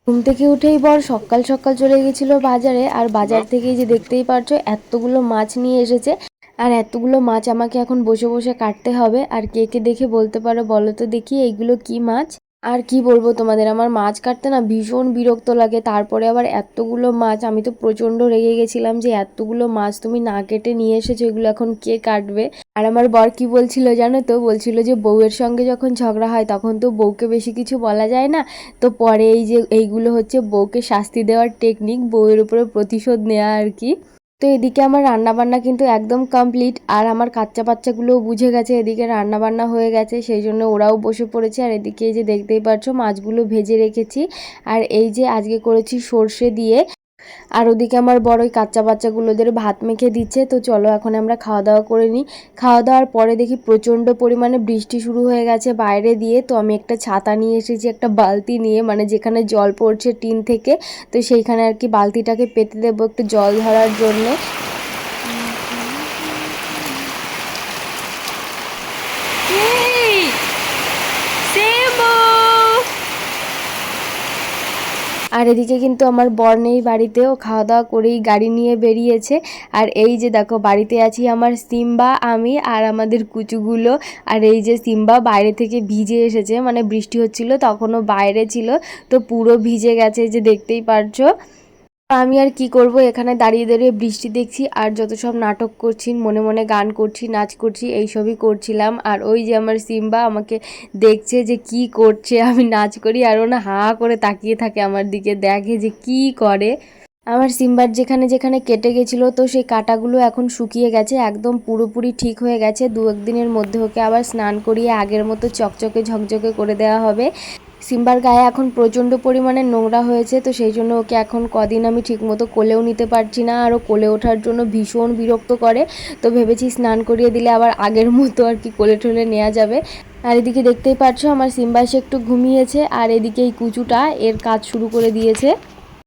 ঘুম থেকে উঠেই বর সকাল সকাল চলে গেছিল বাজারে, আর বাজার থেকেই যে দেখতেই পারছো এতগুলো মাছ নিয়ে এসেছে। আর এতগুলো মাছ আমাকে এখন বসে বসে কাটতে হবে। আর কে কে দেখে বলতে পারো বলো তো দেখি এইগুলো কি মাছ? আর কি বলবো তোমাদের, আমার মাছ কাটতে না ভীষণ বিরক্ত লাগে, তারপরে আবার এতগুলো মাছ, আমি তো প্রচণ্ড রেগে গেছিলাম যে এতগুলো মাছ তুমি না কেটে নিয়ে এসেছো, এগুলো এখন কে কাটবে? আর আমার বর কি বলছিল জানো তো, বলছিল যে বউয়ের সঙ্গে যখন ঝগড়া হয় তখন তো বউকে বেশি কিছু বলা যায় না, তো পরে এই যে এইগুলো হচ্ছে বউকে শাস্তি দেওয়ার টেকনিক, বউয়ের উপরে প্রতিশোধ নেওয়া আর কি। তো এদিকে আমার রান্নাবান্না কিন্তু একদম কমপ্লিট, আর আমার কাচ্চা বাচ্চাগুলোও বুঝে গেছে এদিকে রান্নাবান্না হয়ে গেছে, সেই জন্য ওরাও বসে পড়েছে। আর এদিকে এই যে দেখতেই পাচ্ছ মাছগুলো ভেজে রেখেছি, আর এই যে আজকে করেছি সর্ষে দিয়ে। আর ওদিকে আমার বড় ওই কাচ্চা বাচ্চাগুলোদের ভাত মেখে দিচ্ছে। তো চলো এখন আমরা খাওয়া দাওয়া করে নিই। খাওয়া দাওয়ার পরে দেখি প্রচণ্ড পরিমাণে বৃষ্টি শুরু হয়ে গেছে বাইরে দিয়ে, তো আমি একটা ছাতা নিয়ে এসেছি, একটা বালতি নিয়ে, মানে যেখানে জল পড়ছে টিন থেকে, তো সেইখানে আর কি বালতিটাকে পেতে দেবো একটু জল ধরার জন্যে। আর এদিকে কিন্তু আমার বর নেই বাড়িতেও, খাওয়া দাওয়া করেই গাড়ি নিয়ে বেরিয়েছে। আর এই যে দেখো বাড়িতে আছি আমার সিম্বা, আমি আর আমাদের কুচুগুলো। আর এই যে সিম্বা বাইরে থেকে ভিজে এসেছে, মানে বৃষ্টি হচ্ছিল তখনও বাইরে ছিল, তো পুরো ভিজে গেছে যে দেখতেই পারছো। আমি আর কি করব, এখানে দাঁড়িয়ে দাঁড়িয়ে বৃষ্টি দেখছি আর যত সব নাটক করছি, মনে মনে গান করছি, নাচ করছি, এইসবই করছিলাম। আর ওই যে আমার সিম্বা আমাকে দেখছে যে কি করছে আমি নাচ করি, আর ও না হা করে তাকিয়ে থাকে আমার দিকে, দেখে যে কি করে। আমার সিম্বার যেখানে যেখানে কেটে গেছিলো, তো সেই কাটাগুলো এখন শুকিয়ে গেছে, একদম পুরোপুরি ঠিক হয়ে গেছে। দু একদিনের মধ্যে ওকে আবার স্নান করিয়ে আগের মতো চকচকে ঝকঝকে করে দেওয়া হবে। সিম্বার গায়ে এখন প্রচণ্ড পরিমাণে নোংরা হয়েছে, তো সেই জন্য ওকে এখন কদিন আমি ঠিকমতো কোলেও নিতে পারছি না, আর ও কোলে ওঠার জন্য ভীষণ বিরক্ত করে। তো ভেবেছি স্নান করিয়ে দিলে আবার আগের মতো আর কি কোলে টোলে নেওয়া যাবে। আর এদিকে দেখতেই পাচ্ছ আমার সিম্বা এসে একটু ঘুমিয়েছে, আর এদিকে এই কুচুটা এর কাজ শুরু করে দিয়েছে।